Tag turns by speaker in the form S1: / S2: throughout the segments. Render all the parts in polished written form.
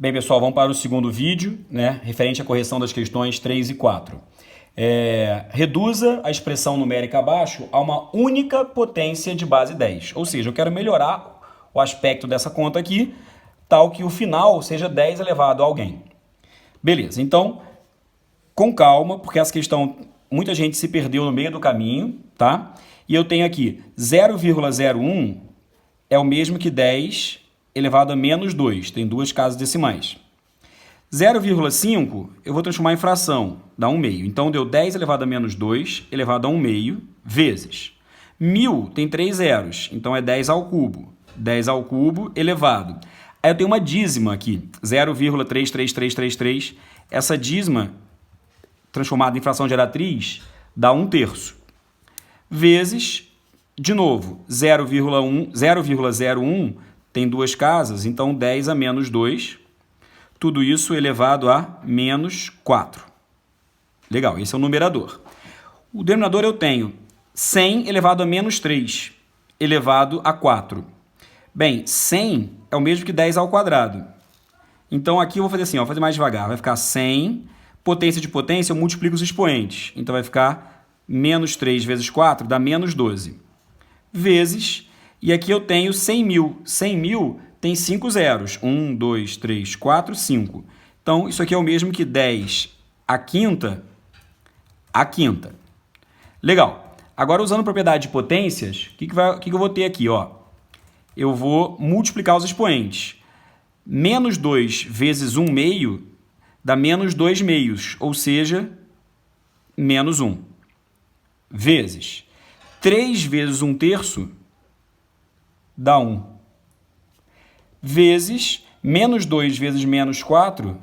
S1: Bem, pessoal, vamos para o segundo vídeo, né, referente à correção das questões 3 e 4. Reduza a expressão numérica abaixo a uma única potência de base 10. Ou seja, eu quero melhorar o aspecto dessa conta aqui, tal que o final seja 10 elevado a alguém. Beleza, então, com calma, porque essa questão, muita gente se perdeu no meio do caminho, tá? E eu tenho aqui 0,01 é o mesmo que 10 elevado a menos 2, tem duas casas decimais. 0,5 eu vou transformar em fração, dá 1 meio. Então, deu 10 elevado a menos 2 elevado a 1 meio vezes. 1000 tem 3 zeros, então é 10 ao cubo. 10 ao cubo elevado. Aí eu tenho uma dízima aqui, 0,33333. Essa dízima, transformada em fração geratriz, dá 1/3. Vezes, de novo, 0,01 tem duas casas, então 10 a menos 2. Tudo isso elevado a menos 4. Legal, esse é o numerador. O denominador eu tenho 100 elevado a menos 3, elevado a 4. Bem, 100 é o mesmo que 10 ao quadrado. Então, aqui eu vou fazer assim, ó, vou fazer mais devagar. Vai ficar 100, potência de potência, eu multiplico os expoentes. Então, vai ficar menos 3 vezes 4 dá menos 12. Vezes, e aqui eu tenho 100 mil. 100 mil tem 5 zeros. 1, 2, 3, 4, 5. Então, isso aqui é o mesmo que 10 à quinta. Legal. Agora, usando propriedade de potências, o que eu vou ter aqui? Ó? Eu vou multiplicar os expoentes. Menos 2 vezes 1 meio dá menos 2 meios, ou seja, menos 1. Vezes 3 vezes 1/3 dá 1. Vezes menos 2 vezes menos 4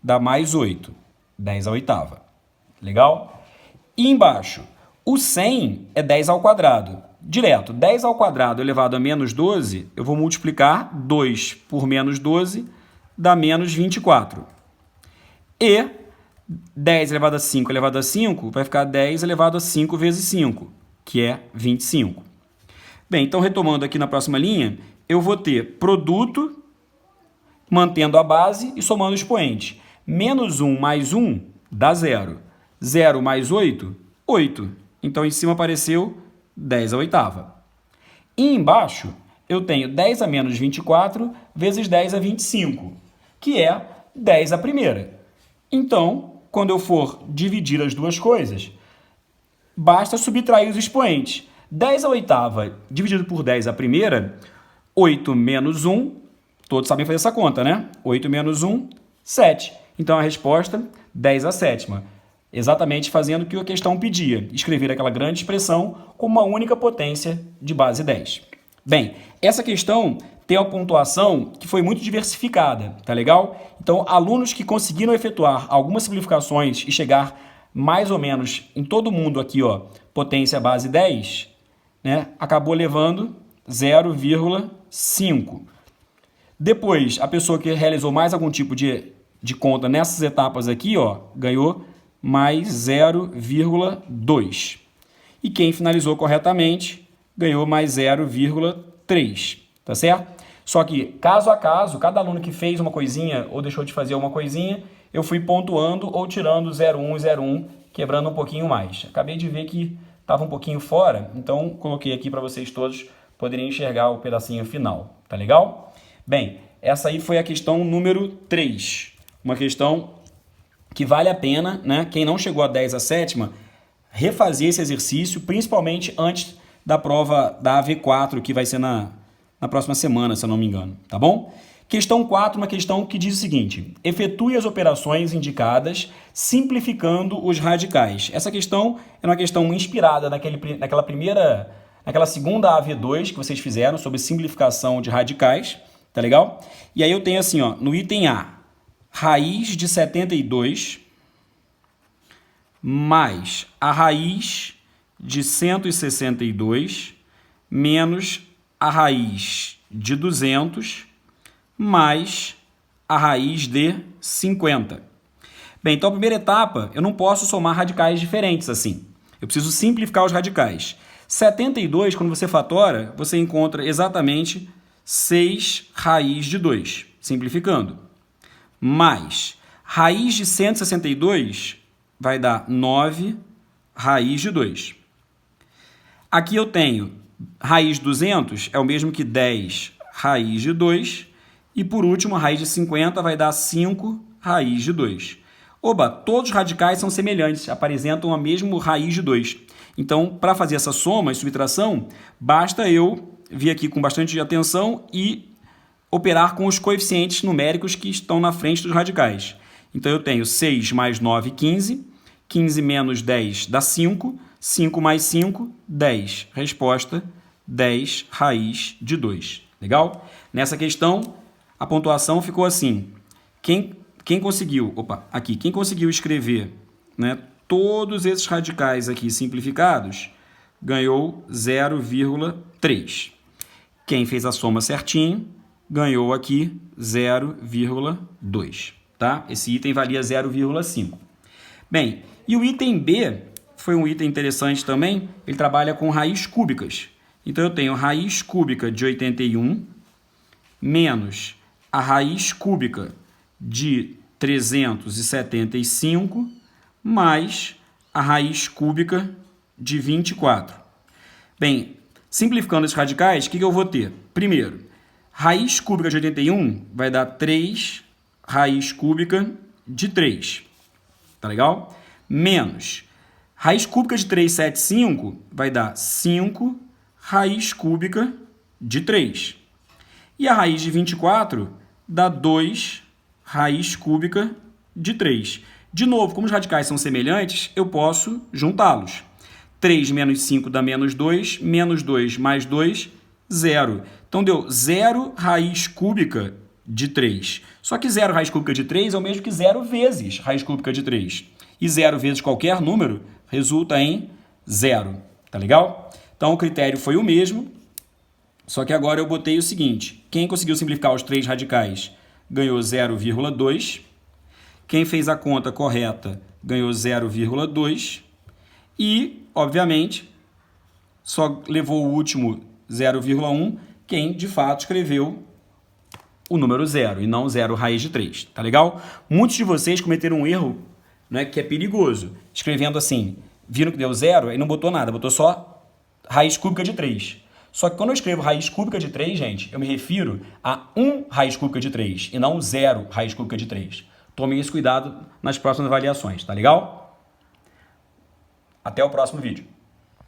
S1: dá mais 8. 10 à oitava. Legal? E embaixo, o 100 é 10 ao quadrado. Direto, 10 ao quadrado elevado a menos 12, eu vou multiplicar 2 por menos 12, dá menos 24. E 10 elevado a 5 elevado a 5 vai ficar 10 elevado a 5 vezes 5, que é 25. Bem, então retomando aqui na próxima linha, eu vou ter produto, mantendo a base e somando o expoente. Menos 1 mais 1 dá 0. 0 mais 8, 8. Então, em cima apareceu 10 à oitava. E embaixo, eu tenho 10 a menos 24 vezes 10 a 25, que é 10 à primeira. Então, quando eu for dividir as duas coisas, basta subtrair os expoentes. 10 à oitava dividido por 10 à primeira, 8 menos 1, todos sabem fazer essa conta, né? 8 menos 1, 7. Então, a resposta, 10 à sétima. Exatamente fazendo o que a questão pedia, escrever aquela grande expressão com uma única potência de base 10. Bem, essa questão tem uma pontuação que foi muito diversificada, tá legal? Então, alunos que conseguiram efetuar algumas simplificações e chegar mais ou menos em todo mundo aqui, ó, potência base 10, né, acabou levando 0,5. Depois, a pessoa que realizou mais algum tipo de conta nessas etapas aqui, ó, ganhou mais 0,2. E quem finalizou corretamente ganhou mais 0,3, tá certo? Só que, caso a caso, cada aluno que fez uma coisinha ou deixou de fazer uma coisinha, eu fui pontuando ou tirando 0,1 e 0,1, quebrando um pouquinho mais. Acabei de ver que estava um pouquinho fora, então coloquei aqui para vocês todos poderem enxergar o pedacinho final, tá legal? Bem, essa aí foi a questão número 3, uma questão que vale a pena, né? Quem não chegou a 10 à sétima, refazer esse exercício, principalmente antes da prova da AV4, que vai ser na próxima semana, se eu não me engano, tá bom? Questão 4, uma questão que diz o seguinte: efetue as operações indicadas simplificando os radicais. Essa questão é uma questão inspirada naquela segunda AV2 que vocês fizeram sobre simplificação de radicais, tá legal? E aí eu tenho assim, ó, no item A, raiz de 72 mais a raiz de 162 menos a raiz de 200 mais a raiz de 50. Bem, então a primeira etapa, eu não posso somar radicais diferentes assim. Eu preciso simplificar os radicais. 72, quando você fatora, você encontra exatamente 6 raiz de 2, simplificando. mais raiz de 162 vai dar 9 raiz de 2. Aqui eu tenho raiz de 200 é o mesmo que 10 raiz de 2. E por último, a raiz de 50 vai dar 5 raiz de 2. Oba, todos os radicais são semelhantes, apresentam a mesma raiz de 2. Então, para fazer essa soma e subtração, basta eu vir aqui com bastante atenção e operar com os coeficientes numéricos que estão na frente dos radicais. Então, eu tenho 6 mais 9, 15. 15 menos 10 dá 5. 5 mais 5, 10. Resposta, 10 raiz de 2. Legal? Nessa questão, a pontuação ficou assim. Quem conseguiu escrever, né, todos esses radicais aqui simplificados, ganhou 0,3. Quem fez a soma certinho, ganhou aqui 0,2. Tá? Esse item valia 0,5. Bem, e o item B foi um item interessante também, ele trabalha com raiz cúbicas. Então, eu tenho raiz cúbica de 81 menos a raiz cúbica de 375 mais a raiz cúbica de 24. Bem, simplificando esses radicais, o que eu vou ter? Primeiro, raiz cúbica de 81 vai dar 3 raiz cúbica de 3. Tá legal? Menos raiz cúbica de 375 vai dar 5 raiz cúbica de 3. E a raiz de 24 dá 2 raiz cúbica de 3. De novo, como os radicais são semelhantes, eu posso juntá-los. 3 menos 5 dá menos 2 mais 2, 0. Então, deu 0 raiz cúbica de 3. Só que 0 raiz cúbica de 3 é o mesmo que 0 vezes raiz cúbica de 3. E 0 vezes qualquer número resulta em 0. Tá legal? Então, o critério foi o mesmo, só que agora eu botei o seguinte. Quem conseguiu simplificar os 3 radicais ganhou 0,2. Quem fez a conta correta ganhou 0,2. E, obviamente, só levou o último 0,1 quem, de fato, escreveu o número 0 e não 0 raiz de 3. Tá legal? Muitos de vocês cometeram um erro, né, que é perigoso, escrevendo assim, viram que deu 0 e não botou nada, botou só raiz cúbica de 3. Só que quando eu escrevo raiz cúbica de 3, gente, eu me refiro a 1 raiz cúbica de 3 e não 0 raiz cúbica de 3. Tomem esse cuidado nas próximas avaliações, tá legal? Até o próximo vídeo.